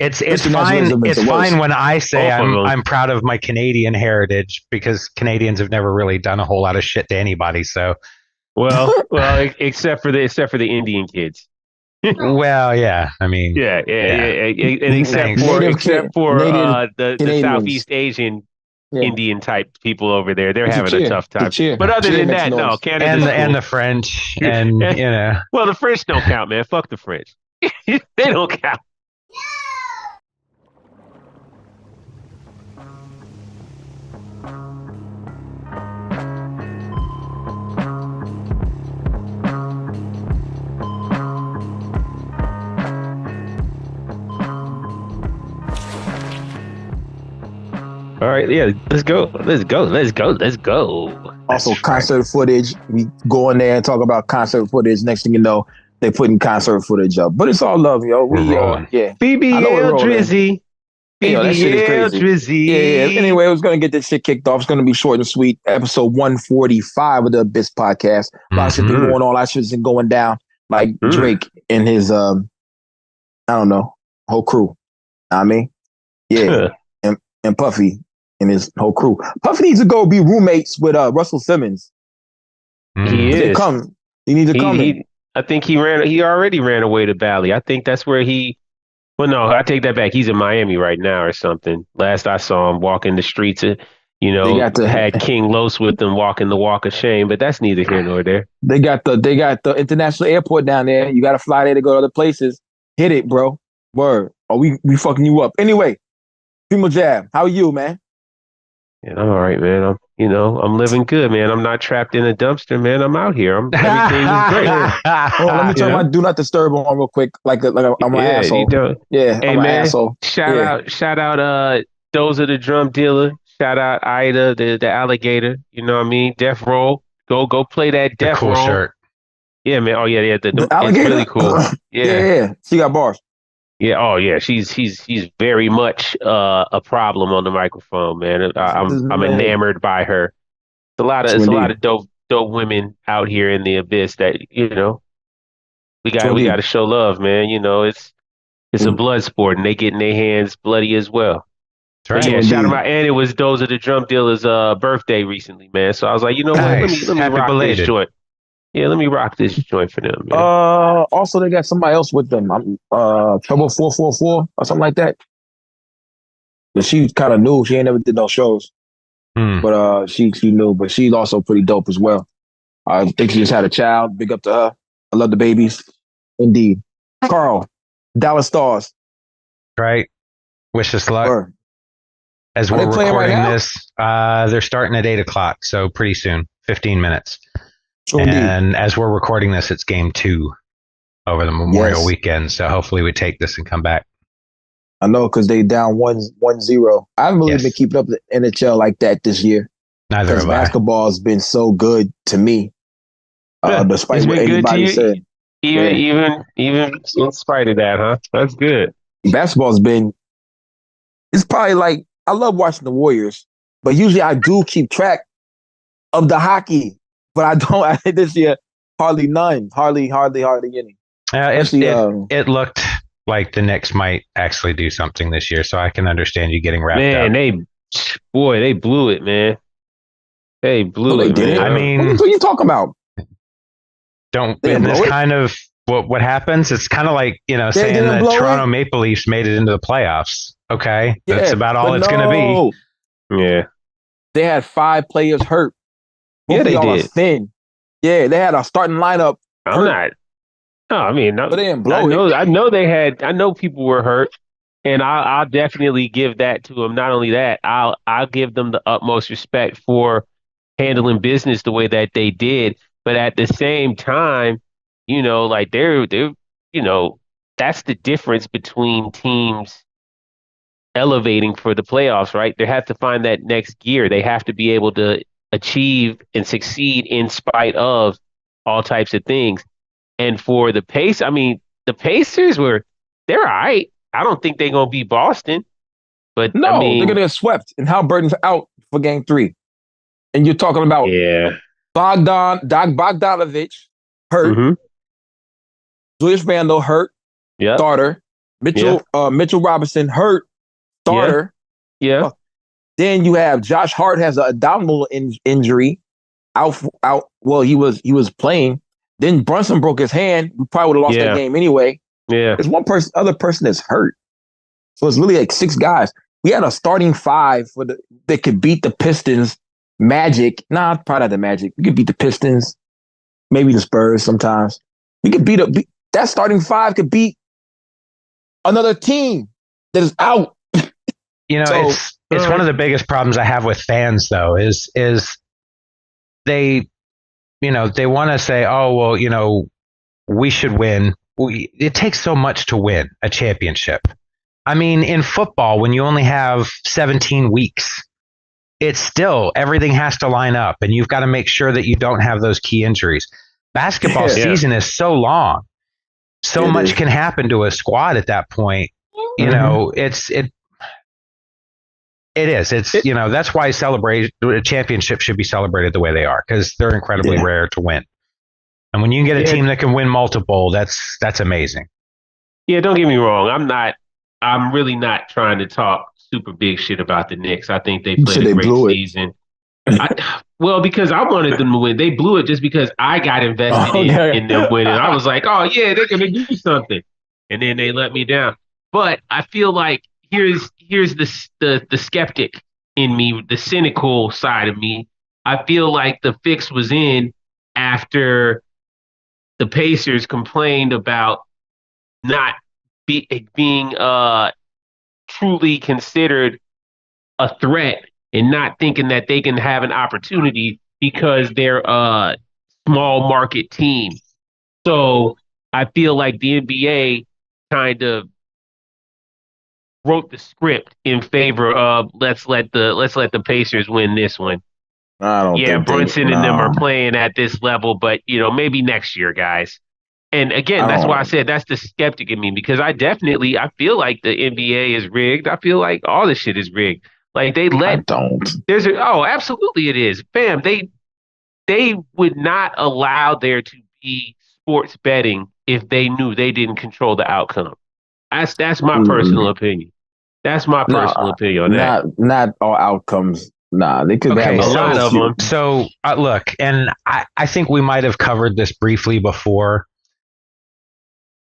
It's fine. It's fine when I say Both of them. I'm proud of my Canadian heritage because Canadians have never really done a whole lot of shit to anybody. So, except for the Indian kids. well, yeah. I mean, yeah. And except Thanks. for Native Canadian the Canadians. Southeast Asian Yeah. Indian type people over there, they're It's a having a cheer. tough It's a time. cheer. But other Cheer than makes that, no, noise. Canada's cool. And the French, and Well, the French don't count, man. Fuck the French. They don't count. All right, yeah, let's go. Also, concert footage. We go in there and talk about concert footage. Next thing you know, they putting concert footage up. But it's all love, yo. We're rolling. Yeah. BBL I know we're rolling. Drizzy. Yo, that shit is crazy. Drizzy. Yeah. Anyway, I was gonna get this shit kicked off. It's gonna be short and sweet. Episode 145 of the Abyss podcast. A lot of shit been going on. A lot of shit's been going down. Like Drake and his I don't know, whole crew. I mean, yeah. and Puffy and his whole crew. Puffy needs to go be roommates with Russell Simmons. He is. He needs to come. I think he already ran away to Bali. I think that's where he. Well, no, I take that back. He's in Miami right now or something. Last I saw him walking the streets, had King Los with them walking the walk of shame, but that's neither here nor there. They got the international airport down there. You got to fly there to go to other places. Hit it, bro. Word. Or we fucking you up. Anyway, Primo Jab, how are you, man? Yeah, I'm all right, man. I'm living good, man. I'm not trapped in a dumpster, man. I'm out here. Everything is great. Let me turn my do not disturb on real quick, like I'm an asshole. You don't. Yeah, hey, I'm man, an asshole. Shout out, Doza the drum dealer. Shout out Ida, the alligator. You know what I mean? Death Roll. Go play that Death cool Roll. Shirt. Yeah, man. Oh yeah. The alligator. It's really cool. Yeah. She got bars. Yeah. Oh yeah. She's very much a problem on the microphone, man. I'm enamored by her. It's a lot of dope women out here in the abyss that we got to show love, man. It's a blood sport, and they getting their hands bloody as well. That's right. Yeah, shout him out. And it was Doza the drum dealer's birthday recently, man. So I was like, you know Nice. what? Let me Happy rock belated. this joint. Yeah, let me rock this joint for them, man. Also, they got somebody else with them. Trouble 444 or something like that. But she's kind of new. She ain't never did no shows. But she knew. But she's also pretty dope as well. I think she just had a child. Big up to her. I love the babies. Indeed. Carl, Dallas Stars. Right. Wish us luck. Word. As we're recording this, they're starting at 8:00, so pretty soon, 15 minutes. True and indeed. as we're recording this, it's game 2 over the Memorial weekend. So hopefully we take this and come back. I know, because they down 1-0. I haven't really been keeping up with the NHL like that this year. Neither have I. Basketball has been so good to me. Despite what anybody said. Even in spite of that, huh? That's good. Basketball's been, it's probably like, I love watching the Warriors, but usually I do keep track of the hockey, but I don't. I think this year, hardly none. Hardly any. It looked like the Knicks might actually do something this year, so I can understand you getting wrapped up. Man, they blew it, man. They blew it, man. I mean, what are you talking about? Kind of what happens. It's kind of like, saying the Toronto Maple Leafs made it into the playoffs. Okay, that's about all it's going to be. Yeah, they had 5 players hurt. Yeah, they did. Thin. Yeah, they had a starting lineup. I mean, but they didn't blow I know people were hurt, and I'll definitely give that to them. Not only that, I'll give them the utmost respect for handling business the way that they did. But at the same time, like they're that's the difference between teams elevating for the playoffs, right? They have to find that next gear. They have to be able to achieve and succeed in spite of all types of things. And for the Pacers, the Pacers they're all right. I don't think they're going to beat Boston. But no, they're going to get swept. And Halliburton's out for game 3. And you're talking about Bogdanovich hurt. Julius Randle hurt. Yeah. Starter. Mitchell Robinson hurt, starter. Yeah. Then you have Josh Hart has an abdominal injury, out. Well, he was playing. Then Brunson broke his hand. We probably would have lost that game anyway. Yeah. There's one other person that's hurt. So it's really like 6 guys. We had a starting 5 that could beat the Pistons. Magic. Nah, probably not the Magic. We could beat the Pistons. Maybe the Spurs sometimes. We could beat that starting 5 could beat another team that is out. It's one of the biggest problems I have with fans though is they want to say, oh, well, we should win. It takes so much to win a championship. I mean, in football, when you only have 17 weeks, it's still everything has to line up and you've got to make sure that you don't have those key injuries. Basketball season is so long. So much can happen to a squad at that point. That's why a championship should be celebrated the way they are, because they're incredibly rare to win. And when you get a team that can win multiple, that's amazing. Yeah, don't get me wrong. I'm really not trying to talk super big shit about the Knicks. I think they played a great season. Because I wanted them to win. They blew it just because I got invested in them winning. I was like, oh yeah, they're gonna do something. And then they let me down. But I feel like here's the skeptic in me, the cynical side of me. I feel like the fix was in after the Pacers complained about not being truly considered a threat and not thinking that they can have an opportunity because they're a small market team. So I feel like the NBA kind of wrote the script in favor of let's let the Pacers win this one. Brunson and them are playing at this level, but maybe next year, guys. And again, that's why I said that's the skeptic in me, because I feel like the NBA is rigged. I feel like all this shit is rigged. Like absolutely it is. Fam, they would not allow there to be sports betting if they knew they didn't control the outcome. That's my personal opinion. That's my personal opinion on that. Not all outcomes. Nah, they could have a lot of them. So look, and I think we might have covered this briefly before.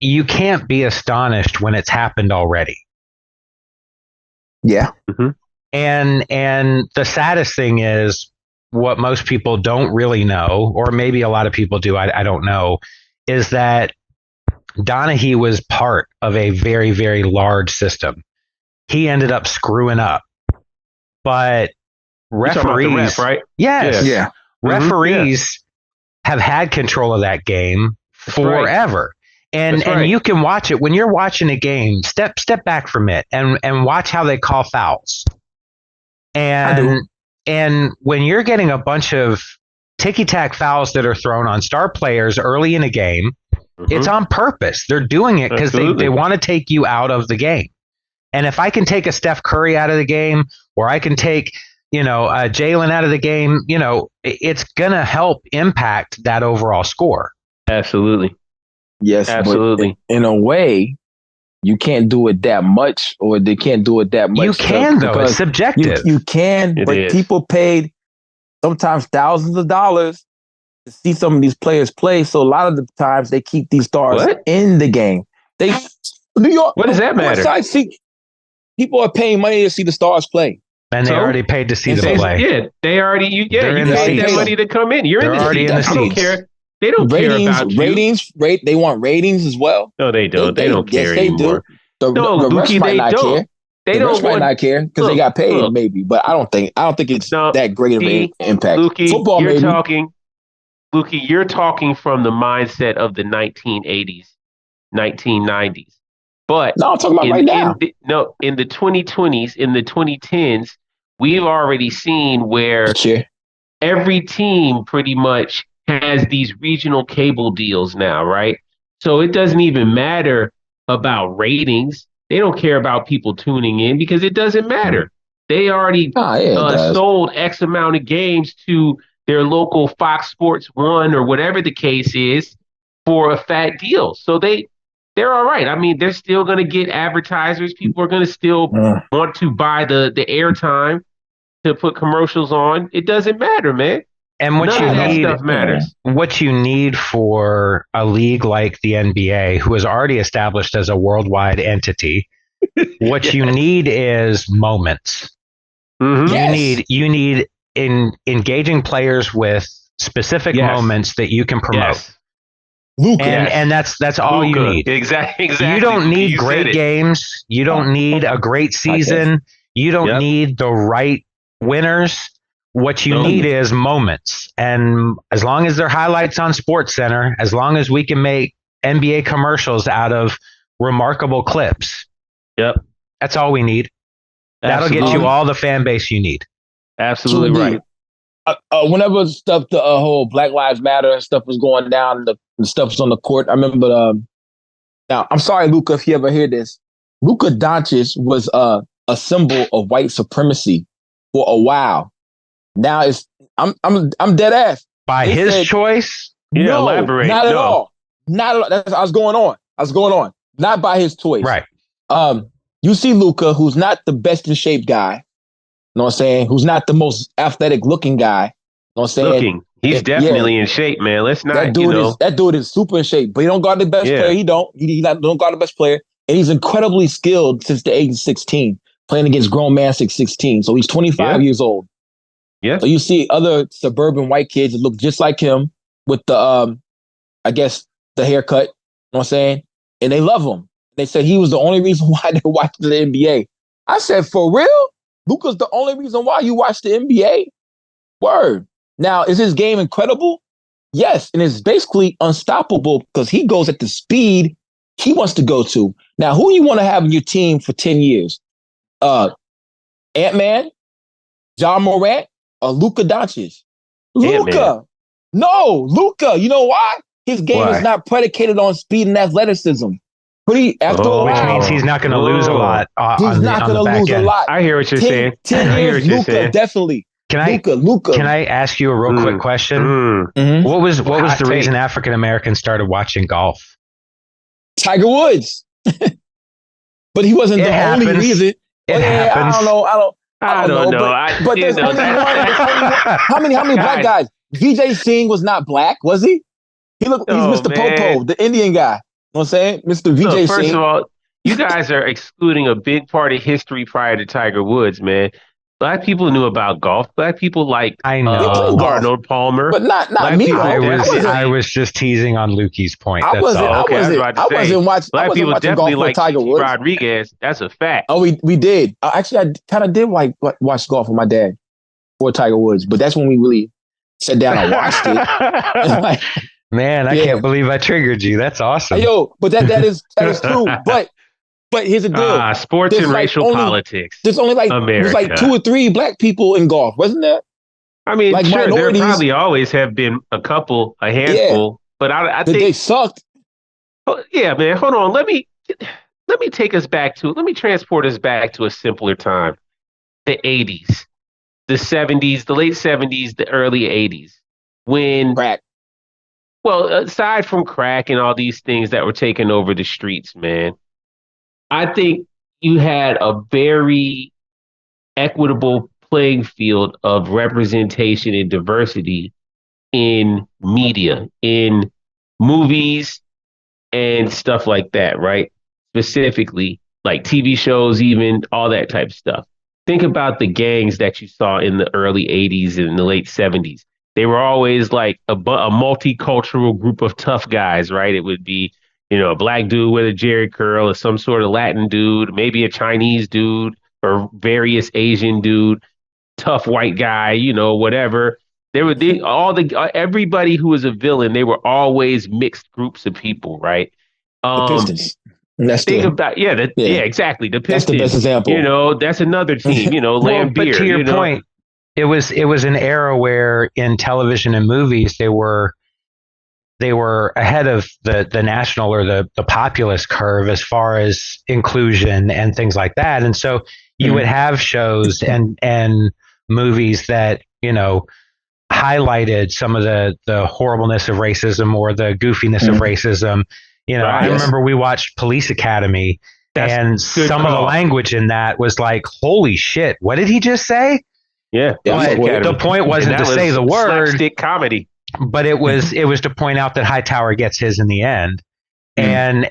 You can't be astonished when it's happened already. Yeah. Mm-hmm. And the saddest thing is what most people don't really know, or maybe a lot of people do, I don't know, is that Donaghy was part of a very, very large system. He ended up screwing up. But referees, right? Yes. Yeah. Referees have had control of that game forever. And you can watch it when you're watching a game. Step back from it and watch how they call fouls. And when you're getting a bunch of ticky-tack fouls that are thrown on star players early in a game, it's on purpose. They're doing it because they want to take you out of the game. And if I can take a Steph Curry out of the game, or I can take Jalen out of the game, it's gonna help impact that overall score. Absolutely. Yes, absolutely. But in a way, you can't do it that much, or they can't do it that much. You can, though. It's subjective. You can, but people paid sometimes thousands of dollars to see some of these players play. So a lot of the times they keep these stars in the game. New York. What does that matter? People are paying money to see the stars play. And they already paid to see them play. Yeah, they already. You paid that money to come in. You're already in the seats. I don't care. They don't care about you. They want ratings as well. No, they don't. They don't care anymore. The rest might not care. They don't might not care because they got paid, maybe. But I don't think it's that great of an impact. Lukey, Football, you're talking from the mindset of the 1980s, 1990s. But no, I'm talking about right now. In the 2020s, in the 2010s, we've already seen where every team pretty much has these regional cable deals now, right? So it doesn't even matter about ratings. They don't care about people tuning in because it doesn't matter. They already sold X amount of games to their local Fox Sports 1 or whatever the case is for a fat deal. So they they're all right. I mean, they're still going to get advertisers. People are going to still want to buy the airtime to put commercials on. It doesn't matter, man. And None of that stuff matters. What you need for a league like the NBA, who is already established as a worldwide entity, what you need is moments. Mm-hmm. You need engaging players with specific moments that you can promote. Yes. Luka. And that's all Luka. you need. Exactly. You don't need great games. You don't need a great season. You don't need the right winners. What you need is moments. And as long as they're highlights on SportsCenter, as long as we can make NBA commercials out of remarkable clips, that's all we need. That'll get you all the fan base you need. Absolutely right. Whenever the whole Black Lives Matter and stuff was going down, the stuff was on the court, I remember. Now, I'm sorry, Luka, if you ever hear this. Luka Doncic was a symbol of white supremacy for a while. Now I'm dead ass. By his choice? No, elaborate. Not at all. Not at all. I was going on. Not by his choice. Right. You see Luka, who's not the best in shape guy. You know what I'm saying? Who's not the most athletic looking guy. You know what I'm saying? He's definitely in shape, man. Let's not, that dude is super in shape, but he don't guard the best player. He don't guard the best player. And he's incredibly skilled since the age of 16, playing against grown man 6'16". So he's 25 years old. Yeah. So you see other suburban white kids that look just like him with the, I guess, the haircut. You know what I'm saying? And they love him. They said he was the only reason why they watched the NBA. I said, for real? Luka's the only reason why you watch the NBA? Word. Now, is his game incredible? Yes. And it's basically unstoppable because he goes at the speed he wants to go to. Now, who you want to have in your team for 10 years? Ant-Man? John Morant? Or Luka Doncic? Luka. No, Luka. You know why? His game is not predicated on speed and athleticism. Which means he's not going to lose a lot. He's not going to lose a lot. I hear what you're saying. 10 years, Luka, definitely. Luka. Can I ask you a real quick question? Mm-hmm. What was the reason African Americans started watching golf? Tiger Woods. But he wasn't only reason. It happens. I don't know. But there's only one. How many black guys? VJ Singh was not black, was he? He's Mr. Popo, the Indian guy. You know what I'm saying? Mr. VJ Singh. First of all, you guys are excluding a big part of history prior to Tiger Woods, man. Black people knew about golf. Black people like Arnold Palmer. But not me. I was just teasing on Lukey's point. I wasn't watching. Black people definitely golf like Tiger Woods. Rodriguez. That's a fact. Oh, we did. Actually, I kind of did watch golf with my dad for Tiger Woods, but that's when we really sat down and watched it. Man, I can't believe I triggered you. That's awesome. But that is true. But here's the deal. Sports and racial politics. There's only there's 2 or 3 black people in golf, wasn't there? I mean, sure, there probably always have been a handful, but I think they sucked. Yeah, man. Hold on. Let me transport us back to a simpler time. The 80s, the 70s, the late 70s, the early 80s. When crack. Well, aside from crack and all these things that were taking over the streets, man, I think you had a very equitable playing field of representation and diversity in media, in movies and stuff like that, right? Specifically, like TV shows, even all that type of stuff. Think about the gangs that you saw in the early 80s and the late 70s. They were always like a multicultural group of tough guys, right? It would be, a black dude with a jerry curl or some sort of Latin dude, maybe a Chinese dude or various Asian dude, tough white guy, whatever. Everybody who was a villain, they were always mixed groups of people, right? The Pistons. Exactly. The Pistons. That's the best example. That's another team, Lambeer. But to your point, it was an era where in television and movies they were ahead of the national or the populist curve as far as inclusion and things like that. And so you would have shows and movies that, highlighted some of the horribleness of racism or the goofiness of racism. You know, I remember we watched Police Academy, and some of the language in that was like, holy shit, what did he just say? Yeah. But the point wasn't to say the word. Slapstick comedy. But it was to point out that Hightower gets his in the end. And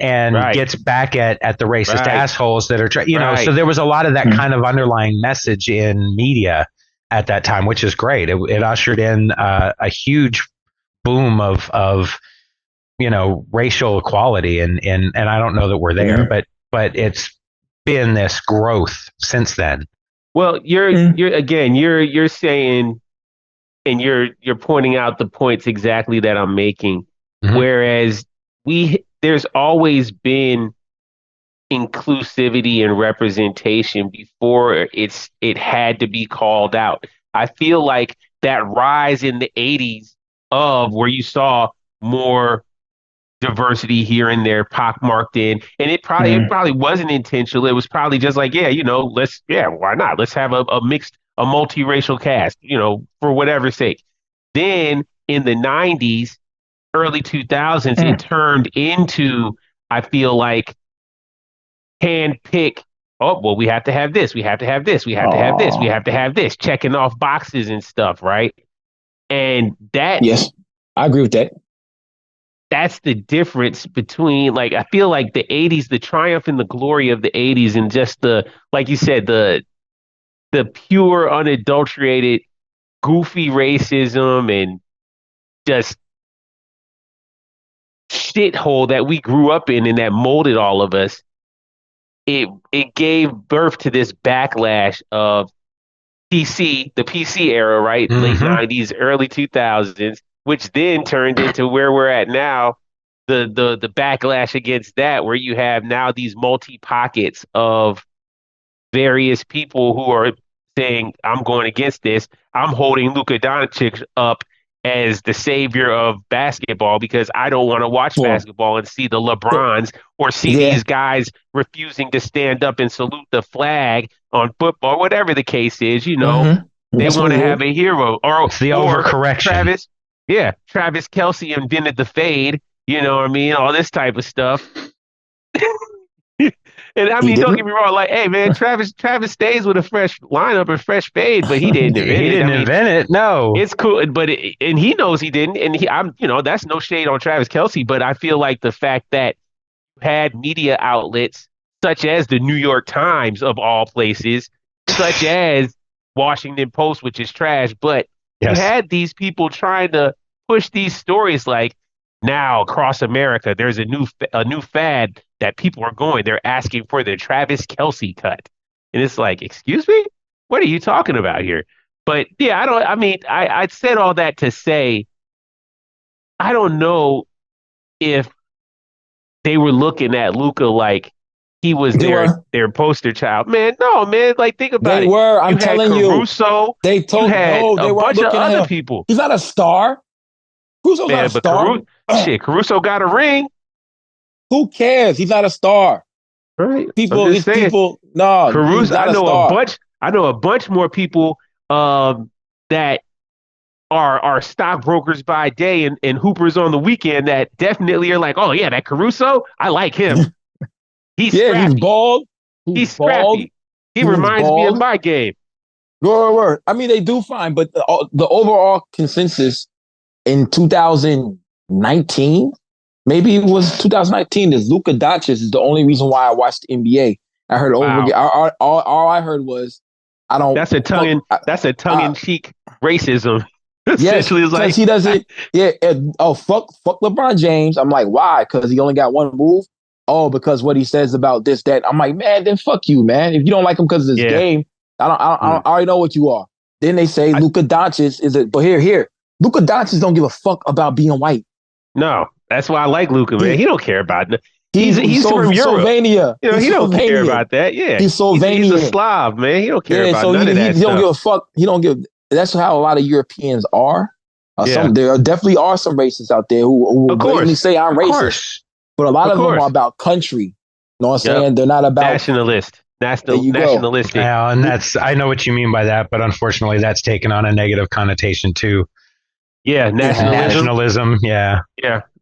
gets back at the racist assholes that are you know, so there was a lot of that kind of underlying message in media at that time, which is great. It ushered in a huge boom of you know, racial equality, and I don't know that we're there, but it's been this growth since then. Well, you're saying, and you're pointing out the points exactly that I'm making, whereas there's always been inclusivity and representation before it had to be called out. I feel like that rise in the 80s of where you saw more diversity here and there pockmarked in, and it probably wasn't intentional. It was probably just like, you know, why not? Let's have a multiracial cast, you know, for whatever sake. Then in the 90s, early 2000s, it turned into, I feel like, handpick. Oh, well, we have to have this. We have to have this. We have to have this. We have to have this. Checking off boxes and stuff, right? And that. Yes, I agree with that. That's the difference between, like, I feel like the 80s, the triumph and the glory of the 80s, and just like you said, the pure, unadulterated, goofy racism and just shithole that we grew up in and that molded all of us. It gave birth to this backlash of the PC era, right? Late 90s, early 2000s, which then turned into where we're at now, the backlash against that, where you have now these multi-pockets of various people who are saying, I'm going against this. I'm holding Luka Doncic up as the savior of basketball because I don't want to watch basketball and see the LeBrons or see these guys refusing to stand up and salute the flag on football, whatever the case is, you know. They want to have a hero. Or it's the overcorrection. Travis Kelce invented the fade, you know what I mean? All this type of stuff. And I mean, don't get me wrong. Like, hey, man, Travis stays with a fresh lineup and fresh fade, but he didn't invent it. He didn't invent it. No, it's cool, but and he knows he didn't. And you know, that's no shade on Travis Kelce, but I feel like the fact that you had media outlets such as the New York Times of all places, such as Washington Post, which is trash, but you had these people trying to push these stories like, now across America, there's a new fad that people are going. They're asking for the Travis Kelce cut, and it's like, excuse me, what are you talking about here? But yeah, I said all that to say, I don't know if they were looking at Luka like he was their poster child. Man, no, man. Like, think about it. They were. I'm telling you. Caruso. They told you a bunch of other people. He's not a star. Caruso's not a star. Caruso got a ring. Who cares? He's not a star. Right. People. No, Caruso. He's not a star. I know a bunch more people that are stockbrokers by day and hoopers on the weekend that definitely are like, oh yeah, that Caruso, I like him. He's scrappy. He's bald. He's scrappy. He reminds me of my game. Word. I mean, they do fine, but the overall consensus in 2019, maybe it was 2019, is Luka Doncic is the only reason why I watched the NBA. I heard over again. All I heard was, I don't. That's a tongue-in-cheek racism. Essentially, it's like he doesn't. Fuck LeBron James. I'm like, why? Because he only got one move. Oh, because what he says about this, that. I'm like, man, then fuck you, man. If you don't like him because of this game, I already know what you are. Then they say Luka Doncic is it, but here, Luka Doncic don't give a fuck about being white. No, that's why I like Luka, man. He don't care about it. He's from Europe. Slovenia. You know, he don't care about that. Yeah, he's Slovenian. He's a Slav, man. He don't care about none of that. He don't give a fuck. He don't give. That's how a lot of Europeans are. There definitely are some racists out there who blatantly say I'm racist. But a lot of them are about country. You know what I'm saying? They're not about nationalistic. Yeah, and I know what you mean by that, but unfortunately that's taken on a negative connotation too. Yeah, nationalism. Yeah.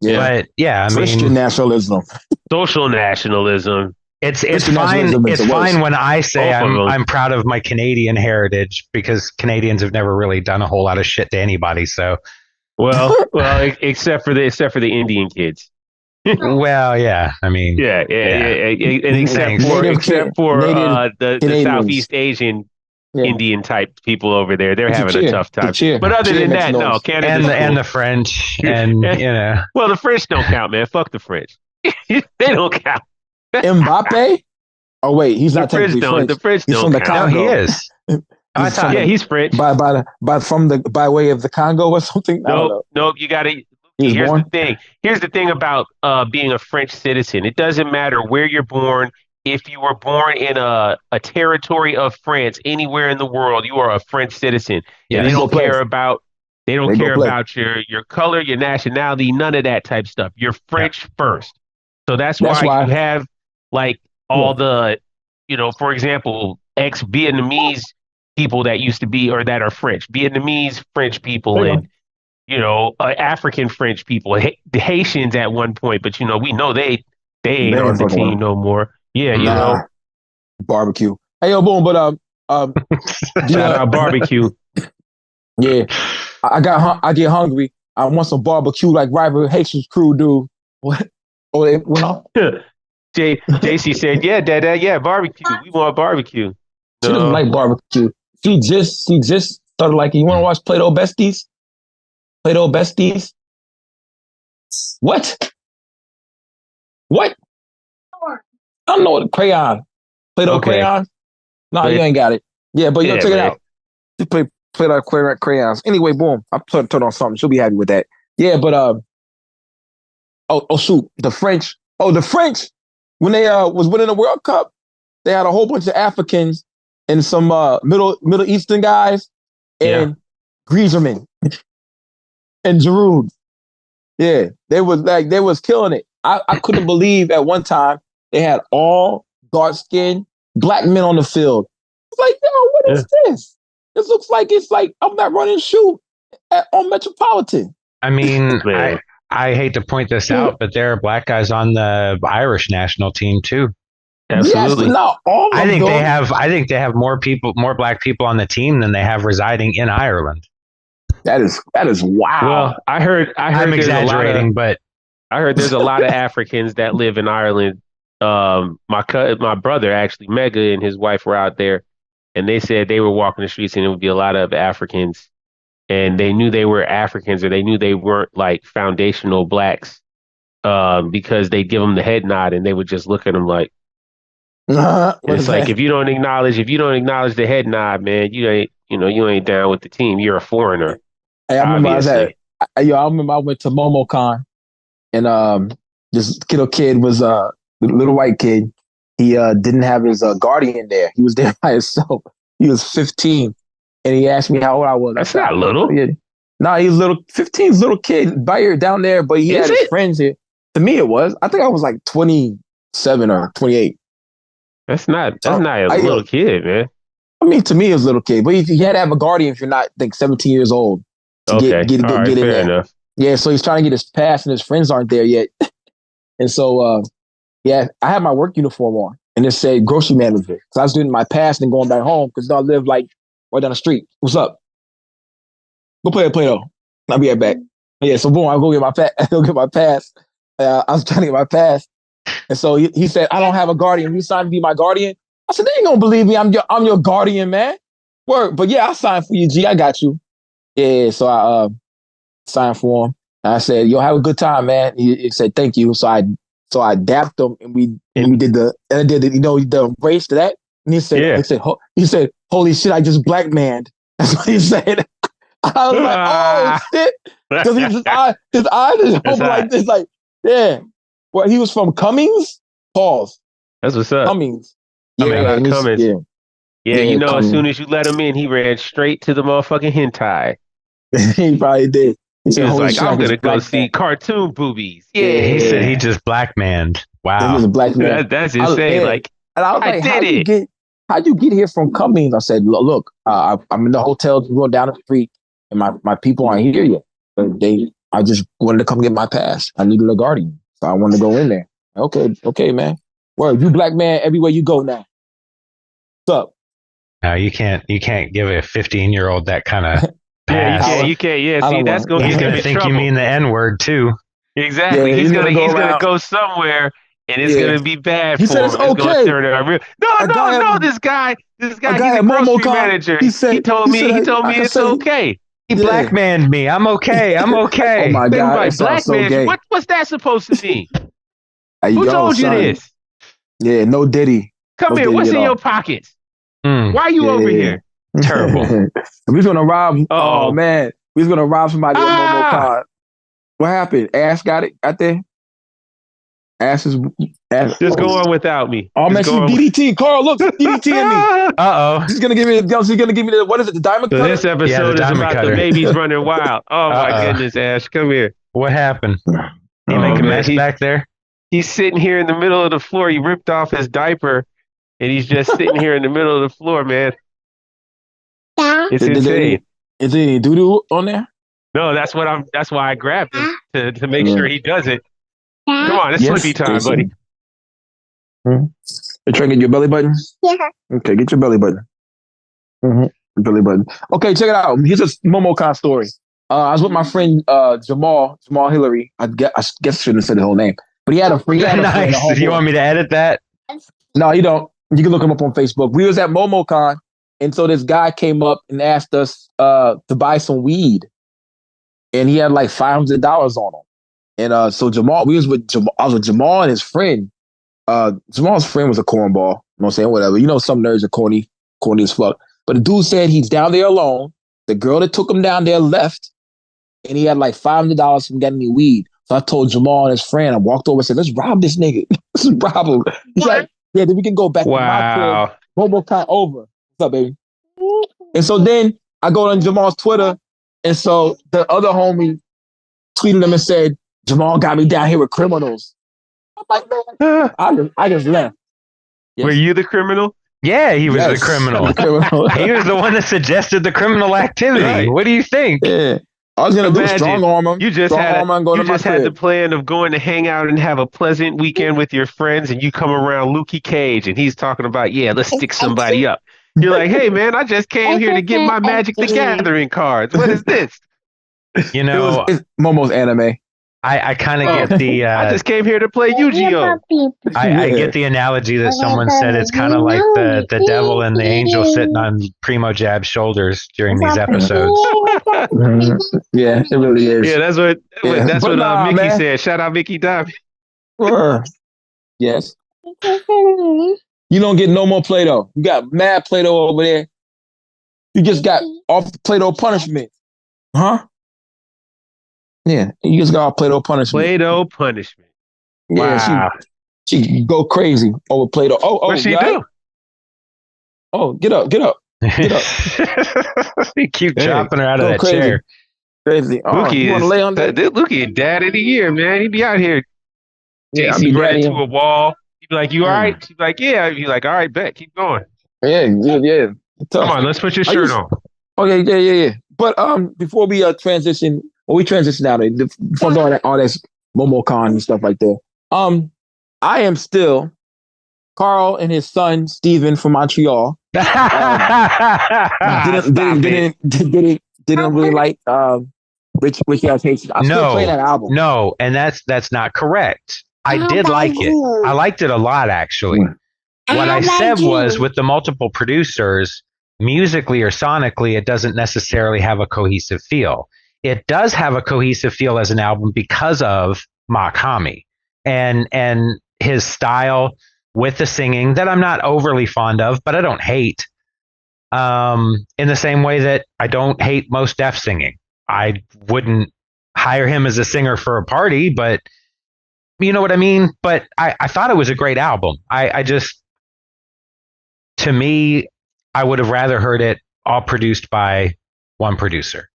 But yeah, I Christian mean, nationalism, social nationalism. It's fine. It's fine when I say I'm proud of my Canadian heritage, because Canadians have never really done a whole lot of shit to anybody. So, well, except for the Indian kids. Well, yeah. I mean, yeah. And except for the Southeast Asian Indian type people over there, they're having a tough time. But other than that, no, Canada's and the French, and well, the French don't count, man. Fuck the French. They don't count. Mbappe? Oh wait, he's not technically French. The French he's don't from the count. Congo. No, he is. He's French. By way of the Congo or something. Nope. You got to. Here's the thing about being a French citizen. It doesn't matter where you're born. If you were born in a territory of France, anywhere in the world, you are a French citizen. Yeah, and they don't care about your color, your nationality, none of that type stuff. You're French first. So that's why you have like all the, for example, ex-Vietnamese people that used to be, or that are French, Vietnamese French people, and African French people, the Haitians at one point, but we know they ain't on the team no more. Yeah, barbecue. Hey, yo, boom, but shout out barbecue. Yeah, I get hungry. I want some barbecue like rival Haitian's crew do. What? Oh, they went off. JC said, "Yeah, Dad, yeah, barbecue. We want barbecue." She doesn't like barbecue. She just started liking. You want to watch Play-Doh Besties? Play-Doh Besties? What? I don't know what crayon. Play-Doh crayons? No, you ain't got it. Yeah, but check it out. You Play-Doh crayons. Anyway, boom. I turn on something. She'll be happy with that. Yeah, but oh shoot, the French. Oh, the French. When they was winning the World Cup, they had a whole bunch of Africans and some Middle Eastern guys and Griezmann and Giroud. Yeah, they was killing it. I couldn't believe at one time they had all dark-skinned black men on the field. It's like, yo, what is this? This looks like it's like I'm not running shoot on Metropolitan. I mean, I hate to point this out, but there are black guys on the Irish national team too. Absolutely. Yes, not all of I think them. they have more black people on the team than they have residing in Ireland. That is wow. Well, I heard I'm exaggerating, but I heard there's a lot of Africans that live in Ireland. My brother actually, Mega, and his wife were out there, and they said they were walking the streets and it would be a lot of Africans, and they knew they were Africans, or they knew they weren't like foundational blacks, because they'd give them the head nod and they would just look at them like, it's like, if you don't acknowledge the head nod, man, you ain't down with the team. You're a foreigner. Hey, I remember I went to MomoCon, and this little kid was a little white kid. He didn't have his guardian there. He was there by himself. He was 15, and he asked me how old I was. That's not little. No, he's little. 15's little kid by here down there, but he had his friends here. To me, it was. I think I was like 27 or 28. That's not a little kid, man. I mean, to me, it was a little kid, but you had to have a guardian if you're not, I think, 17 years old to get in there. Enough. Yeah, so he's trying to get his pass, and his friends aren't there yet. And so, I had my work uniform on, and it said grocery manager. So I was doing my pass and going back home because I live like right down the street. What's up? Go play Play-Doh. I'll be right back. Yeah, so boom, I'll go get my pass. I was trying to get my pass. And so he said, I don't have a guardian. You signed to be my guardian? I said, they ain't gonna believe me. I'm your guardian, man. Word. But yeah, I'll sign for you, G. I got you. Yeah, so I signed for him. And I said, yo, have a good time, man. He said, thank you. So I dapped him, and we did the embrace to that. And he said, holy shit, I just black manned. That's what he said. I was like, oh shit. Because his eyes is open like this, like, yeah. Well, he was from Cummings? Pause. That's what's up. Cummings. Cummings. Yeah, Cummings. As soon as you let him in, he ran straight to the motherfucking hentai. He probably did. He was like, I'm going to go see cartoon boobies. Yeah. He said he just black manned. Wow. He was a black man. That's insane. And I was like, how'd you get here from Cummings? I said, look, I'm in the hotel going down the street, and my people aren't here yet. But I just wanted to come get my pass. I needed a guardian, so I wanted to go in there. Okay, man. Well, you black man everywhere you go now. What's up? No, you can't give a 15-year-old that kind of pass. Yeah, you can't. Yeah, see, that's going to He's going to think you mean the N-word too. Exactly. Yeah, he's gonna go somewhere, and it's gonna be bad for him. It's okay. No. This guy, he's a grocery manager. He told me it's okay. He blackmanned me. I'm okay. Oh my God, like, blackman. So what's that supposed to mean? Who told you this? Yeah, no Diddy. Come here. What's in your pockets? Why are you over here? Terrible. We was gonna rob. Oh man, we was gonna rob somebody at Momo Con. What happened? Ash got it out there. Ash just go on without me. Oh man, she's DDT. Carl, look, DDT in me. She's gonna give me the what is it? The diamond cutter. This episode is about the babies running wild. Oh my goodness, Ash, come here. What happened? He make a mess back there. He's sitting here in the middle of the floor. He ripped off his diaper, and he's just sitting here in the middle of the floor, man. It's insane. Is there any doo-doo on there? No, that's why I grabbed him to make sure he does it. Come on, it's slippy time, buddy. You're trying to get your belly button? Yeah. Okay, get your belly button. Belly button. Okay, check it out. Here's a MomoCon story. I was with my friend Jamal Hillary. I guess I shouldn't have said the whole name, but he had a friend. Nice. You want me to edit that? No, you don't. You can look him up on Facebook. We was at MomoCon, and so this guy came up and asked us to buy some weed. And he had like $500 on him. And so Jamal, I was with Jamal and his friend. Jamal's friend was a cornball. You know what I'm saying? Whatever. You know, some nerds are corny as fuck. But the dude said he's down there alone. The girl that took him down there left. And he had like $500 from getting me weed. So I told Jamal and his friend, I walked over and said, let's rob this nigga. Let's rob him. He's like, yeah, then we can go back to my crib. MomoCon over. What's up, baby? And so then I go on Jamal's Twitter. And so the other homie tweeted him and said, Jamal got me down here with criminals. I'm like, man, I just left. Yes. Were you the criminal? Yeah, he was the criminal. He was the one that suggested the criminal activity. Right. What do you think? Yeah. I was going to do strong arm him. You just had the plan of going to hang out and have a pleasant weekend with your friends, and you come around Lukey Cage, and he's talking about, let's stick somebody up. You're like, hey, man, I just came here to get my Magic the Gathering cards. What is this? You know, it's Momo's anime. I kind of get the... I just came here to play Yu-Gi-Oh! I get the analogy that someone said it's kind of like the devil and the angel sitting on Primo Jab's shoulders during these episodes. Yeah, it really is. Yeah, that's what Mickey said. Shout out Mickey Diamond. Yes. You don't get no more Play-Doh. You got mad Play-Doh over there. You just got off the Play-Doh punishment. Huh? Yeah, you just got off Play-Doh punishment. Play-Doh punishment. Yeah, wow. She go crazy over Play-Doh. What'd she do? Oh, get up. You keep chopping her out of that chair. Crazy. Lukey, dad of the year, man. He be out here. JC ran into a wall. He'd be like, you all right? She'd be like, yeah. He'd be like, all right, bet. Keep going. Yeah. Come on, let's put your shirt on. Oh, yeah. But before we transition, out before going all this MomoCon and stuff like that, I am still Carl and his son Steven from Montreal. Didn't really like Rich Ass Haitian. I'm still playing that album. No, and that's not correct. I did like it. I liked it a lot, actually. What I said was, with the multiple producers, musically or sonically, it doesn't necessarily have a cohesive feel. It does have a cohesive feel as an album because of MACH HOMMY and his style with the singing that I'm not overly fond of, but I don't hate. In the same way that I don't hate Mos Def singing. I wouldn't hire him as a singer for a party, but you know what I mean? But I thought it was a great album. To me, I would have rather heard it all produced by one producer.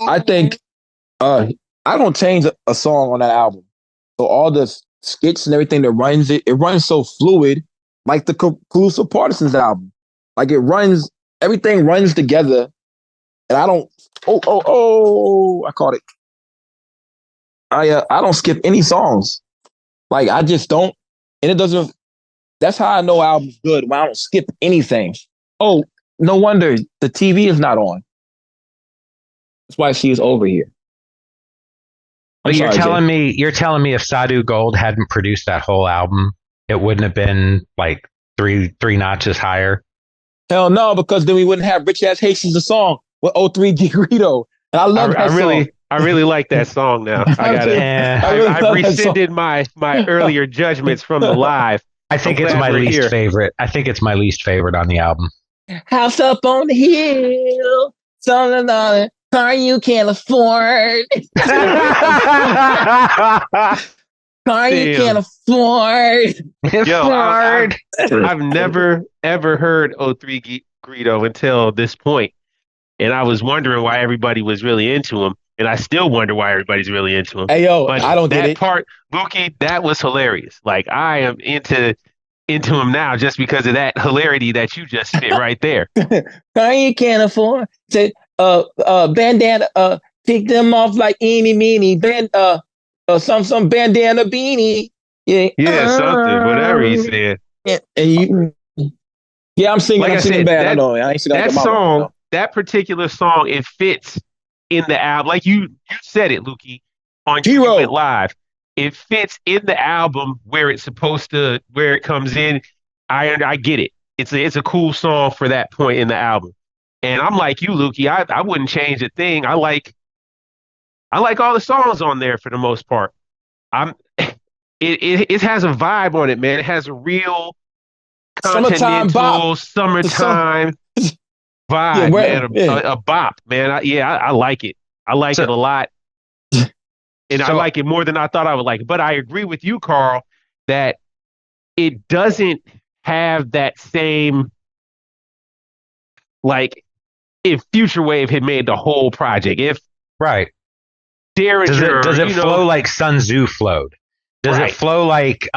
I think I don't change a song on that album. So all the skits and everything that runs it runs so fluid, like the Collusive Partisans album. Like everything runs together and I don't. I caught it. I don't skip any songs. Like I just don't, and it doesn't. That's how I know album's good when I don't skip anything. Oh, no wonder the TV is not on. That's why she is over here. But you're telling me if Sadhu Gold hadn't produced that whole album, it wouldn't have been like three notches higher? Hell no, because then we wouldn't have Rich Ass Haitians a song with 03 Greedo. And I love that song. I really like that song now. I rescinded my earlier judgments from the live. I think it's my least favorite. I think it's my least favorite on the album. House up on the hill, something on it, car you can't afford. Car you can't afford. I've never ever heard 03 Greedo until this point, and I was wondering why everybody was really into him, and I still wonder why everybody's really into him. Hey yo, but I don't get it. That part, Mookie, that was hilarious. Like I am into him now just because of that hilarity that you just spit right there. Car you can't afford. Say bandana, take them off like eeny meeny some bandana beanie. Yeah, something, whatever he said. I'm singing. Like I'm singing bad. I know. I ain't singing that like song. That particular song, it fits in the album. Like you said it, Lukey, on Hero Live. It fits in the album where it's supposed to, where it comes in. I get it. It's a cool song for that point in the album. And I'm like you, Lukey. I wouldn't change a thing. I like all the songs on there for the most part. It has a vibe on it, man. It has a real continental summertime vibe, man. A bop, man. I like it. I like it a lot. And I like it more than I thought I would like it. But I agree with you, Carl, that it doesn't have that same, like, if Future Wave had made the whole project. If Derringer, does it flow like Sun Tzu flowed? Does it flow like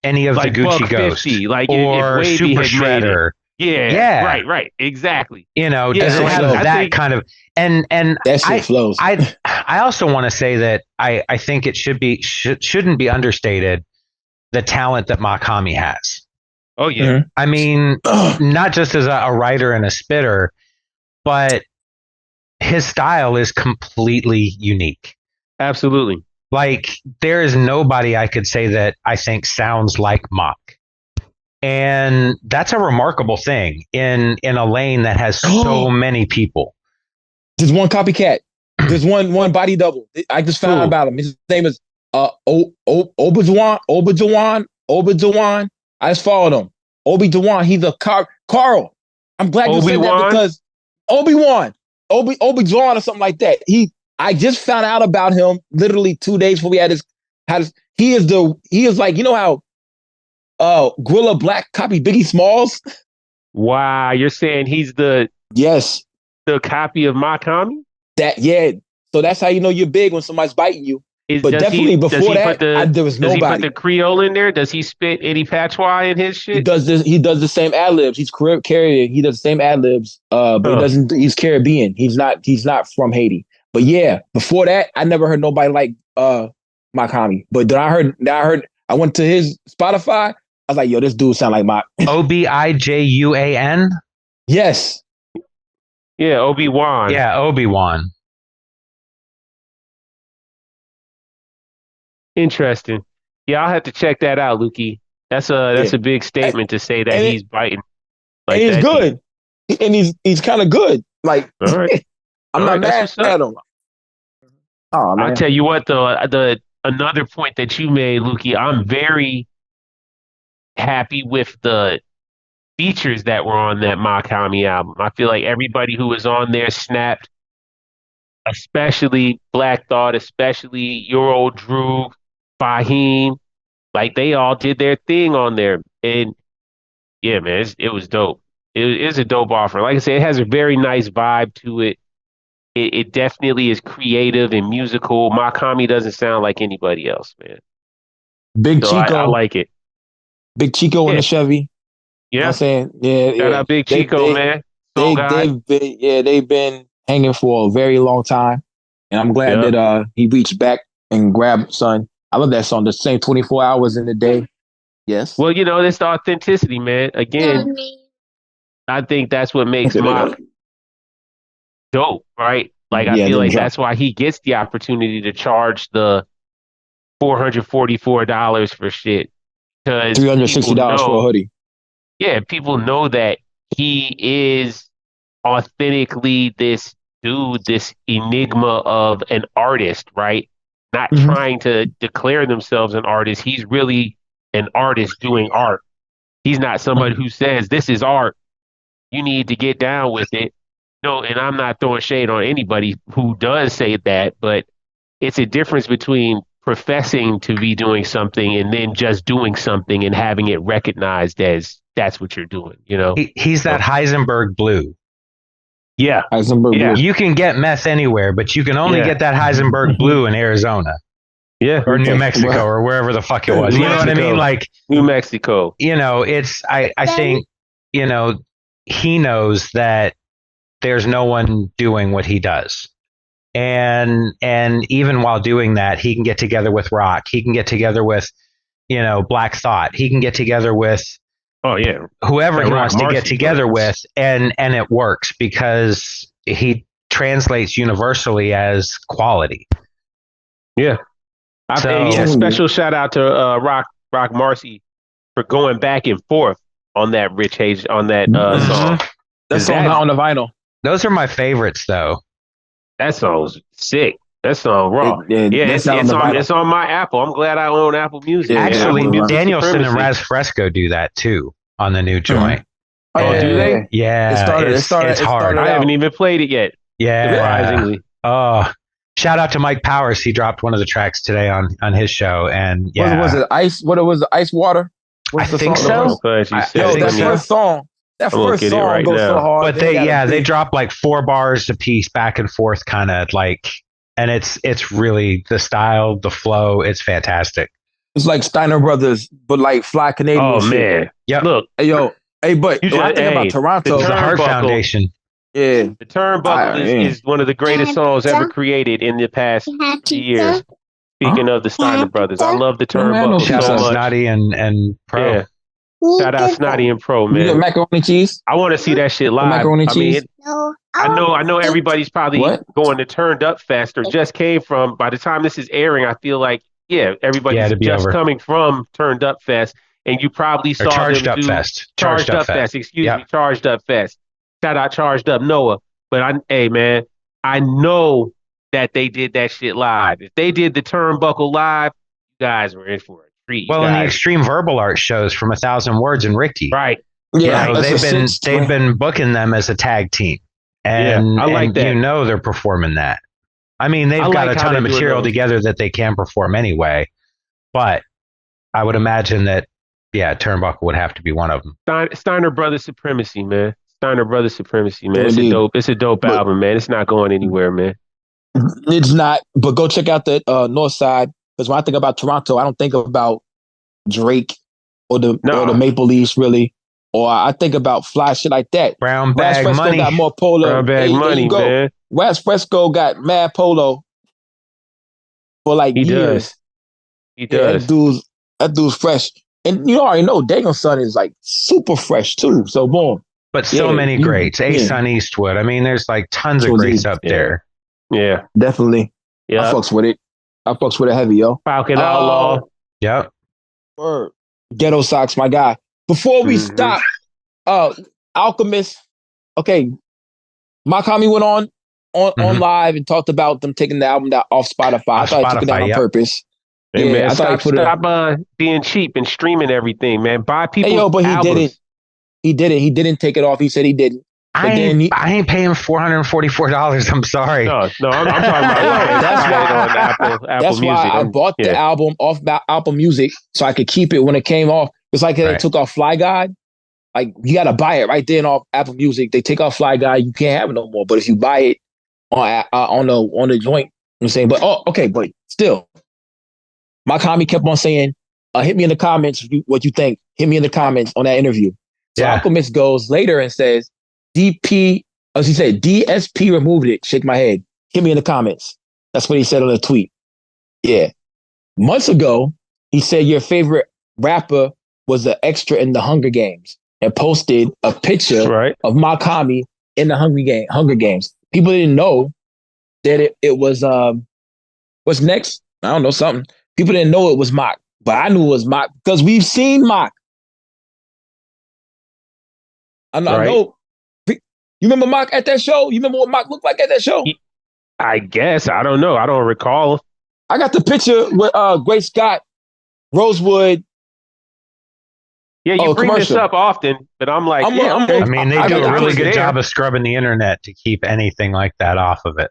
any of like the Gucci Buck Ghost 50, like or if Super Shredder? Yeah, right, exactly. Does it have that kind of and that shit flows. I also want to say that I think it shouldn't be understated the talent that HOMMY has. Oh yeah. I mean, not just as a writer and a spitter, but his style is completely unique. Absolutely. Like there is nobody I could say that I think sounds like MACH. And that's a remarkable thing in a lane that has so many people. There's one copycat. There's one body double. I just found out about him. His name is Obi-Wan. I just followed him. Obi-Wan. He's a Carl. I'm glad you said that because Obi-Wan or something like that. I just found out about him literally 2 days before we had his. He is like, you know how Gorilla Black copied Biggie Smalls? Wow, you're saying he's the copy of HOMMY? So that's how you know you're big when somebody's biting you. But definitely before that, there was nobody. Does he put the Creole in there? Does he spit any patois in his shit? He does the same ad libs. He's Caribbean. He does the same ad libs. But he doesn't. He's Caribbean. He's not from Haiti. But yeah, before that, I never heard nobody like HOMMY. But then I went to his Spotify. I was like, yo, this dude sound like MACH. Obijuan? Yes. Yeah, Obi-Wan. Yeah, Obi-Wan. Interesting. Yeah, I'll have to check that out, Lukey. That's a big statement to say that he's biting. Like and he's good. And he's kind of good. Like, all right. I'm not mad at him. Oh, man. I'll tell you what, though, another point that you made, Lukey, I'm very happy with the features that were on that HOMMY album. I feel like everybody who was on there snapped, especially Black Thought, especially Your Old Drew, Fahim. Like, they all did their thing on there. And, yeah, man, it was dope. It is a dope offer. Like I said, it has a very nice vibe to it. It definitely is creative and musical. HOMMY doesn't sound like anybody else, man. Big Chico. I like it. Big Chico in the Chevy. Yeah. You know what I'm saying? Yeah. Shout out Big Chico, man. they've been hanging for a very long time, and I'm glad that he reached back and grabbed son. I love that song. The same 24 hours in the day. Yes. Well, it's the authenticity, man. Again, I think that's what makes MACH dope, right? Like, I feel like that's why he gets the opportunity to charge the $444 for shit. Because $360 for a hoodie. Yeah, people know that he is authentically this dude, this enigma of an artist, right? Not trying to declare themselves an artist. He's really an artist doing art. He's not somebody who says, this is art. You need to get down with it. No, and I'm not throwing shade on anybody who does say that, but it's a difference between professing to be doing something and then just doing something and having it recognized as that's what you're doing, He's that Heisenberg blue. Yeah. Heisenberg blue. You can get meth anywhere, but you can only get that Heisenberg blue in Arizona. Yeah. Or New Mexico or wherever the fuck it was. You know what I mean? Like New Mexico. I think, he knows that there's no one doing what he does. And even while doing that, he can get together with Rock. He can get together with, Black Thought. He can get together with whoever he wants to get together with, and it works because he translates universally as quality. Yeah. Special shout out to Rock Marcy for going back and forth on that Rich Haitian song. That song not on the vinyl. Those are my favorites, though. That song's sick. That song raw. It's on my Apple. I'm glad I own Apple Music. Actually, Danielson and Raz Fresco do that too on the new joint. Oh, do they? Yeah, it's hard. I haven't even played it yet. Yeah, surprisingly. Oh, shout out to Mike Powers. He dropped one of the tracks today on his show, and what was it? What was it? Ice Water? I think so. That first song. That first song goes so hard. But they drop like 4 bars a piece back and forth, kind of like, and it's really the style, the flow. It's fantastic. It's like Steiner Brothers, but like fly Canadian. Oh shit. Man, yeah. Look, but I think about Toronto, the Heart Foundation. Yeah, the Turnbuckle is one of the greatest songs ever created in the past years. Speaking of the Steiner Brothers, I love the Turnbuckle Shout so out much. Snotty and Pro. Yeah. Shout out Snotty and Pro, man. You get macaroni cheese? I want to see that shit live. Macaroni cheese? I know everybody's probably going to Turned Up Fest or just came from, by the time this is airing, I feel like, everybody's just coming from Turned Up Fest, and you probably saw Charged them Up do Fest. Charged Up Fest. Excuse me, Charged Up Fest. Shout out Charged Up Noah. But I know that they did that shit live. If they did the Turnbuckle live, you guys were in for it. Well, in the Extreme Verbal Art shows from 1,000 Words and Ricky, right? Yeah, they've been booking them as a tag team, and I like that. They're performing that. I mean, they've got a ton of material together that they can perform anyway, but I would imagine that Turnbuckle would have to be one of them. Steiner Brothers Supremacy, man. Steiner Brothers Supremacy, man. It's a dope album, man. It's not going anywhere, man. It's not, but go check out the North Side. Because when I think about Toronto, I don't think about Drake or the Maple Leafs really, or I think about fly shit like that. Brown Bag Raz Fresco Money. got more polo. Brown Bag Money, man. Raz Fresco got mad polo for like years. He does. That dude's fresh, and you already know Daniel's son is like super fresh too. So boom. But so many greats. Son Eastwood. I mean, there's like tons of greats up there. Yeah, definitely. Yeah, I fucks with it. I fucks with it heavy, yo. Falcon Outlaw. Yep. Word. Ghetto Socks, my guy. Before we stop, Alchemist. Okay, Makami went on live and talked about them taking the album off Spotify. I thought he took it down on purpose. Hey, man, stop being cheap and streaming everything, man. Buy people. Hey, yo, but he didn't. He didn't take it off. He said he didn't. I ain't paying $444. I'm sorry. No, I'm talking about that's Music. why I bought the album off Apple Music so I could keep it when it came off. It's like they took off Fly Guide. Like you got to buy it right then off Apple Music. They take off Fly Guide, you can't have it no more. But if you buy it on the joint, I'm saying. But but still, my commie kept on saying, "Hit me in the comments what you think. Hit me in the comments on that interview." So Alchemist goes later and says, DP, as he said, DSP removed it. Shake my head. Hit me in the comments. That's what he said on the tweet. Yeah. Months ago, he said your favorite rapper was the extra in the Hunger Games and posted a picture of MACH HOMMY in the Hunger Games. People didn't know that it was, what's next? I don't know, something. People didn't know it was MACH, but I knew it was MACH because we've seen MACH. I know. You remember MACH at that show? You remember what MACH looked like at that show? I guess. I don't know. I don't recall. I got the picture with Grace Scott, Rosewood. Yeah, you bring this up often, but I'm like, I mean, they do a really good job of scrubbing the internet to keep anything like that off of it.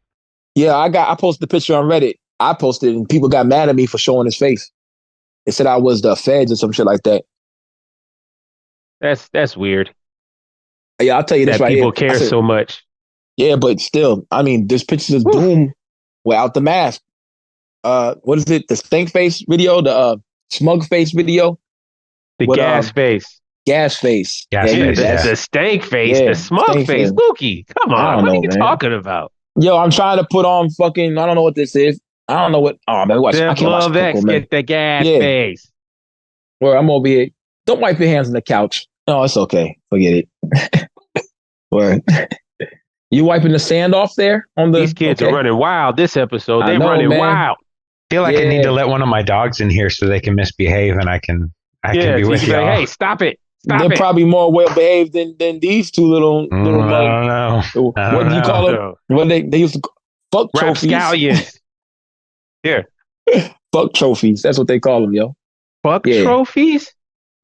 Yeah, I posted the picture on Reddit. I posted it, and people got mad at me for showing his face. They said I was the feds or some shit like that. That's weird. Yeah, I'll tell you this right here. People care so much. Yeah, but still, I mean, there's pictures of Doom without the mask. What is it? The stink face video, the smug face video, the with, gas face, gas face, the stank face, the smug face. Lukey, come on, what are you talking about? Yo, I'm trying to put on fucking. I don't know what this is. I don't know what. Oh man, watch. I can't watch X, get the gas face. Where I'm over here. Don't wipe your hands on the couch. No, it's okay. Forget it. Where you wiping the sand off there on the? These kids are running wild this episode. They're running wild. I feel like I need to let one of my dogs in here so they can misbehave and I can be with you. Like, hey, stop it. They're probably more well behaved than these two little I don't know. What do you call them? What they used to fuck trophies. Rapscallions. Here. Fuck trophies. That's what they call them, yo. Fuck trophies?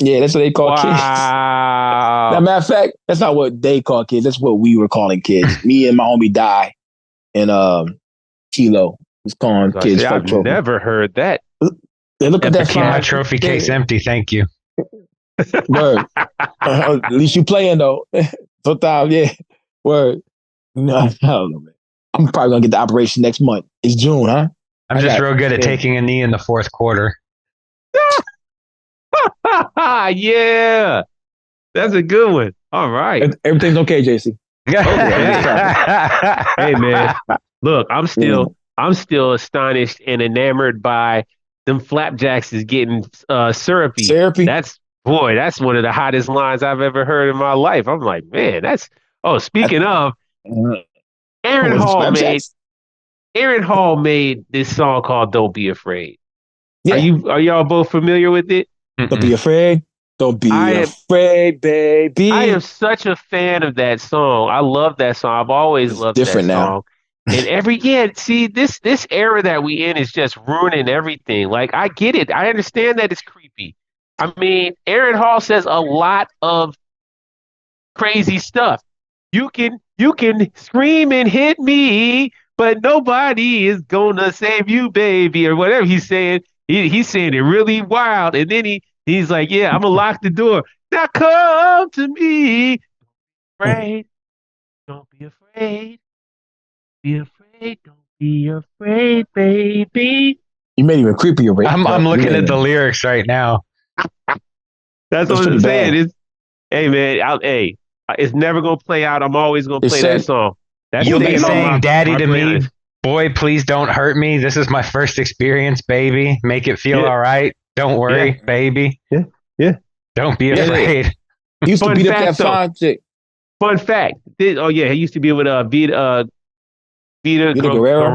Yeah, that's what they call kids. Wow. Now, matter of fact, that's not what they call kids. That's what we were calling kids. Me and my homie Die and Kilo was calling kids fuck trophies. I've never heard that. They look at that keep my trophy case empty. Thank you. Word. At least you playing though. Sometimes, yeah. Word. No, I don't know, man. I'm probably gonna get the operation next month. It's June, huh? I'm just real good at taking a knee in the fourth quarter. Yeah, that's a good one. All right, everything's okay, JC. Hey man, look, I'm still astonished and enamored by them flapjacks is getting syrupy. That's one of the hottest lines I've ever heard in my life. I'm like, man, speaking of, Aaron Hall made this song called "Don't Be Afraid." Yeah. Are y'all both familiar with it? Don't be afraid. Don't be afraid, baby. I am such a fan of that song. I love that song. I've always loved that song. Now. And this era that we in is just ruining everything. Like, I get it. I understand that it's creepy. I mean, Aaron Hall says a lot of crazy stuff. You can scream and hit me, but nobody is gonna save you, baby, or whatever he's saying. He's saying it really wild, and then he's like, "Yeah, I'm gonna lock the door. Now come to me. Afraid, don't be afraid. Be afraid, don't be afraid, baby." You made even creepier. Right? I'm looking at the lyrics right now. That's what I'm saying. Hey man, it's never gonna play out. I'm always gonna play that song. You'll be saying "Daddy" to me. Boy, please don't hurt me. This is my first experience, baby. Make it feel all right. Don't worry, baby. Yeah. Don't be afraid. He used to beat up that fine chick. Fun fact. He used to be with Vita Guerrera.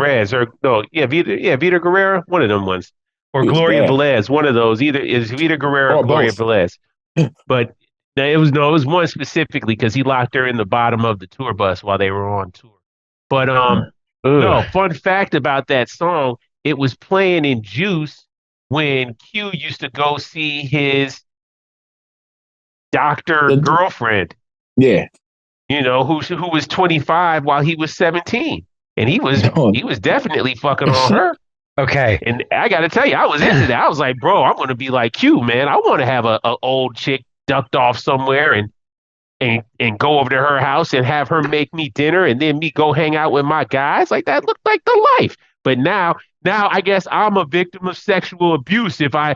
Vita Guerrera, one of them ones. Or Gloria Velez, one of those. Either is Vita Guerrera or Gloria Velez. But it was one specifically because he locked her in the bottom of the tour bus while they were on tour. But no, fun fact about that song, it was playing in Juice when Q used to go see his doctor girlfriend. Yeah. You know, who was 25 while he was 17. And he was definitely fucking on her. Okay. And I got to tell you, I was into that. I was like, bro, I'm going to be like Q, man. I want to have a old chick ducked off somewhere and go over to her house and have her make me dinner and then me go hang out with my guys. Like, that looked like the life. But now I guess I'm a victim of sexual abuse if I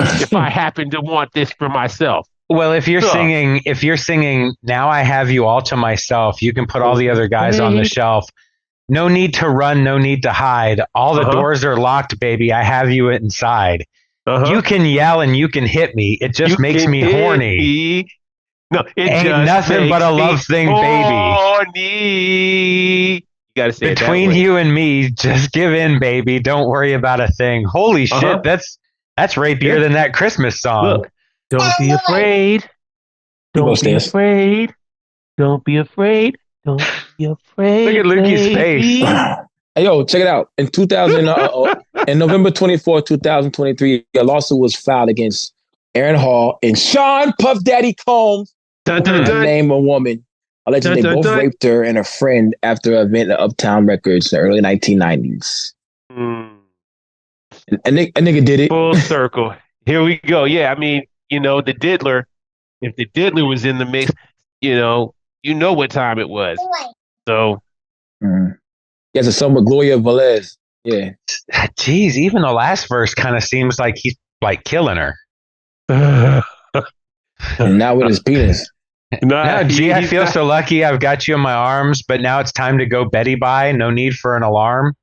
happen to want this for myself. Well, if you're singing Now I Have You All to Myself, you can put all the other guys on the shelf. No need to run, no need to hide. All the doors are locked, baby. I have you inside. You can yell and you can hit me. It just makes me horny. No, it ain't just nothing but a love thing, horny. baby. You gotta say Between you and me, just give in, baby. Don't worry about a thing. Holy shit, that's rapier than that Christmas song. Look, don't be afraid. Don't be afraid. Don't be afraid. Don't be afraid. Look at Lukey's face. Hey, yo, check it out. In in November 24, 2023, a lawsuit was filed against Aaron Hall and Sean Puff Daddy Combs, name a woman. Allegedly, they both raped her and a friend after an event at Uptown Records in the early 1990s. A nigga did it. Full circle. Here we go. Yeah, I mean, the diddler. If the diddler was in the mix, you know what time it was. So, Yes, a song with Gloria Velez. Yeah. Jeez, even the last verse kind of seems like he's like killing her. And now with his penis. No, gee, I feel so lucky I've got you in my arms, but now it's time to go Betty bye. No need for an alarm.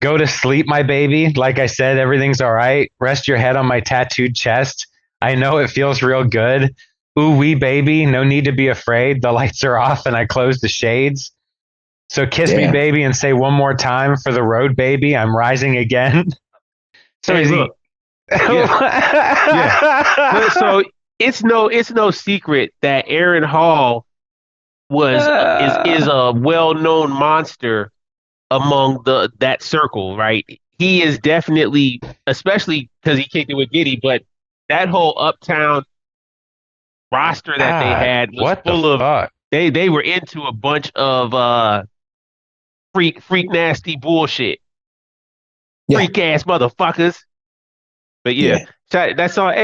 Go to sleep, my baby. Like I said, everything's all right. Rest your head on my tattooed chest. I know it feels real good. Ooh wee, baby. No need to be afraid. The lights are off and I close the shades. So kiss me, baby, and say one more time for the road, baby. I'm rising again. So hey, look. Yeah. So it's no secret that Aaron Hall is a well-known monster among that circle, right? He is definitely, especially because he kicked it with Giddy, but that whole Uptown roster that they had was full of. They were into a bunch of freak nasty bullshit, freak ass motherfuckers. But that song,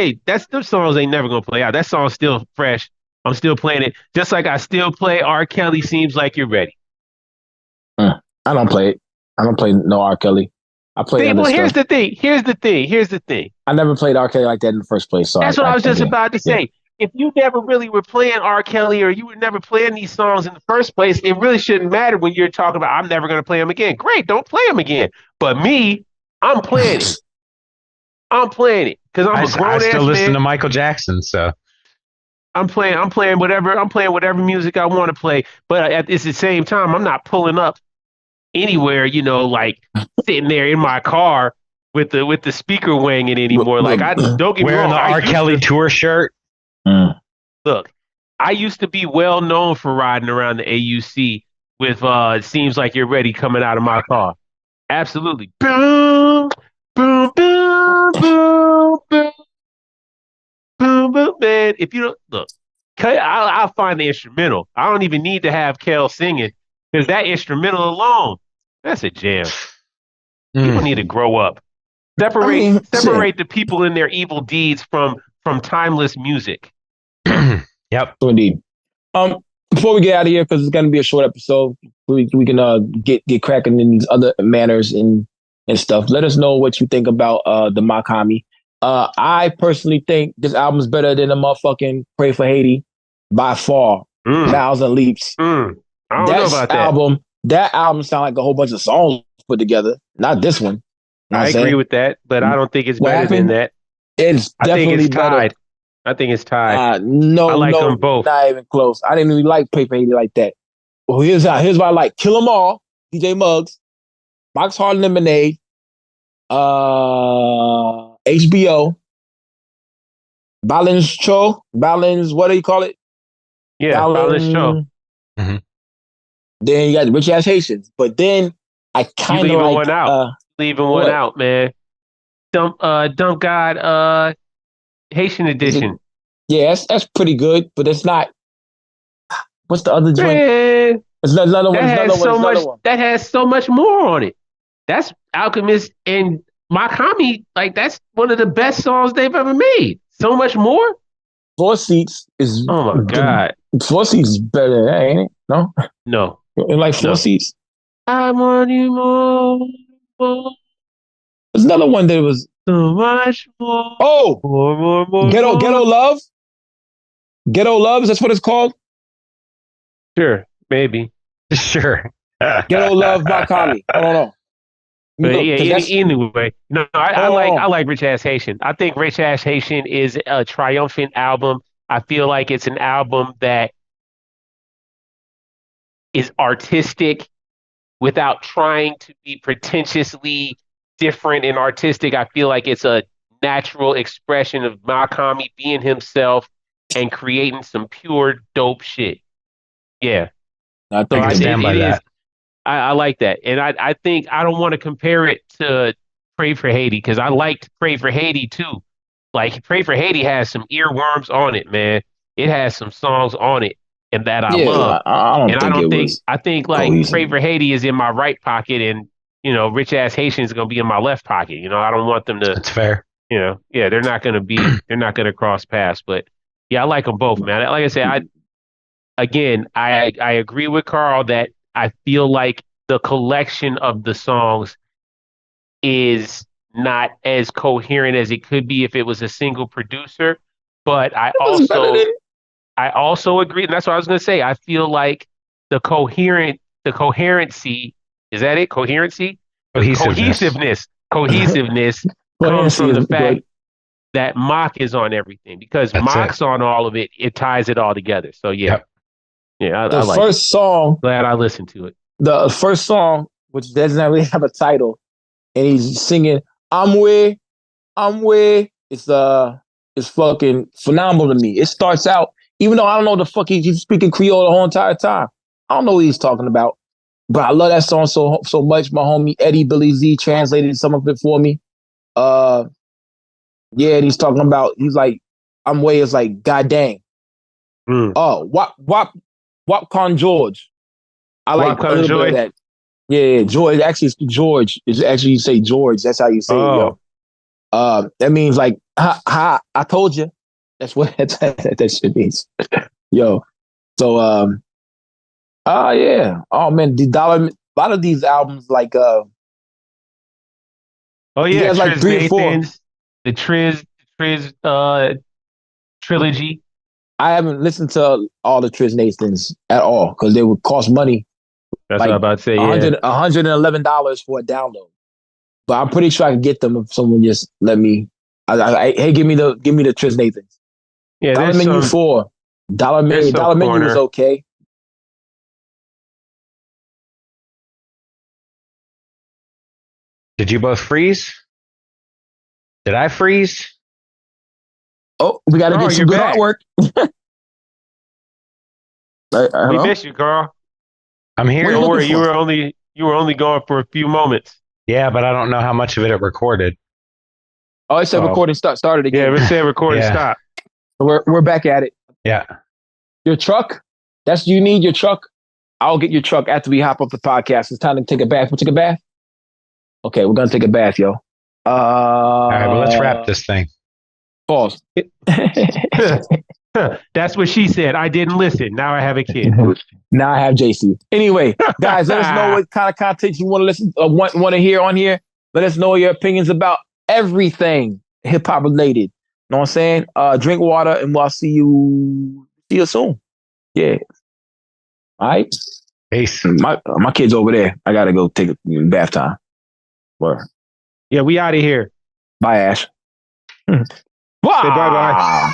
those songs ain't never gonna play out. That song's still fresh. I'm still playing it, just like I still play R. Kelly. Seems like you're ready. I don't play it. I don't play no R. Kelly. I play other stuff. Here's the thing. I never played R. Kelly like that in the first place. So that's what I was just about to say. If you never really were playing R. Kelly or you were never playing these songs in the first place, it really shouldn't matter when you're talking about, I'm never going to play them again. Great, don't play them again. But me, I'm playing it. I'm playing it because I'm a grown ass man. I still listen to Michael Jackson, so I'm playing whatever music I want to play. But at the same time, I'm not pulling up anywhere, like sitting there in my car with the speaker wanging anymore. Like I don't get me wrong, wearing the R. Kelly tour shirt. Look, I used to be well known for riding around the AUC with "It Seems Like You're Ready" coming out of my car. Absolutely, boom, boom, boom, boom, boom, boom, boom. Man, if you don't look, I'll find the instrumental. I don't even need to have Kel singing because that instrumental alone, that's a jam. People need to grow up. Separate the people and their evil deeds from timeless music. Yep. So indeed. Before we get out of here, because it's going to be a short episode, we can get cracking in these other manners and stuff. Let us know what you think about the MACH HOMMY. I personally think this album's better than the motherfucking Pray for Haiti by far. Miles and Leaps. I don't know about that. That album sounds like a whole bunch of songs put together. Not this one. I agree with that, but I don't think it's better than that. It's definitely better. I think it's tied. No, I like them both. Not even close. I didn't really like Pray for Haiti like that. Well, here's what I like: Kill 'Em All, DJ Muggs, Box Hard Lemonade, HBO, Balance Cho, what do you call it? Yeah, Balance Cho. Mm-hmm. Then you got Rich Ass Haitians, but then I kind of like one out. Leaving one out, man. Dump God Haitian edition. Yeah, that's pretty good, but it's not. What's the other joint? It's another one. That has so much more on it. That's Alchemist and MACH HOMMY. Like that's one of the best songs they've ever made. So much more. Four Seats is. Oh my god. 4 Seats is better, ain't it? No. Like 4 Seats. I want you more. There's another one that was so much more. Oh, more. Ghetto Love. Ghetto Loves, that's what it's called? Sure, maybe. Sure. Ghetto Love by Kali. I don't know. But yeah, anyway, no, I like Rich Ass Haitian. I think Rich Ass Haitian is a triumphant album. I feel like it's an album that is artistic without trying to be pretentiously different and artistic. I feel like it's a natural expression of HOMMY being himself and creating some pure dope shit. Yeah. I stand by that. I like that. And I think I don't want to compare it to Pray for Haiti because I liked Pray for Haiti too. Like Pray for Haiti has some earworms on it, man. It has some songs on it and that I love. I think like cohesive. Pray for Haiti is in my right pocket and Rich Ass Haitian is gonna be in my left pocket. I don't want them to. That's fair. They're not gonna cross paths. But yeah, I like them both, man. Like I said, I agree with Carl that I feel like the collection of the songs is not as coherent as it could be if it was a single producer. But I also agree, and that's what I was going to say. I feel like the coherency, is that it? Coherency? Cohesiveness comes from the fact that MACH is on everything because MACH's on all of it. It ties it all together. So yeah. Yep. Yeah, I like first song. Glad I listened to it. The first song, which doesn't really have a title, and he's singing I'm way. It's fucking phenomenal to me. It starts out, even though I don't know the fuck he's speaking Creole the whole entire time. I don't know what he's talking about, but I love that song so much. My homie Eddie Billy Z translated some of it for me. And he's talking about he's like I'm way is like god dang. Oh, Wap Con George. I like a little bit of that. Yeah, George. Actually, it's George. It's actually you say George. That's how you say it, yo. That means like, ha, I told you. That's what that shit means. Yo. So, yeah. Oh man, a lot of these albums like, oh yeah, like 3 or 4. The Triz trilogy. I haven't listened to all the Triz Nathans at all because they would cost money. That's what I'm about to say. $111 for a download, but I'm pretty sure I can get them if someone just let me. Hey, give me the Triz Nathans. Yeah, Dollar Menu 4. Dollar Menu was okay. Did you both freeze? Did I freeze? Oh, we got to get some good artwork. We missed you, Carl. I'm here. Don't worry, you were only gone for a few moments. Yeah, but I don't know how much of it recorded. Oh, it said recording started again. Yeah, it said recording stop. We're back at it. Yeah. Your truck? You need your truck? I'll get your truck after we hop up the podcast. It's time to take a bath. We'll take a bath? Okay, we're gonna take a bath, yo. All right, well, let's wrap this thing. Pause. That's what she said. I didn't listen. Now I have a kid. Now I have JC. Anyway, guys, let us know what kind of content you want to listen, want to hear on here. Let us know your opinions about everything hip hop related. Know what I'm saying? Drink water, and we'll see you soon. Yeah. All right. Peace. My kid's over there. I gotta go take a bath time. Where? Yeah, we out of here. Bye, Ash. Say bye-bye.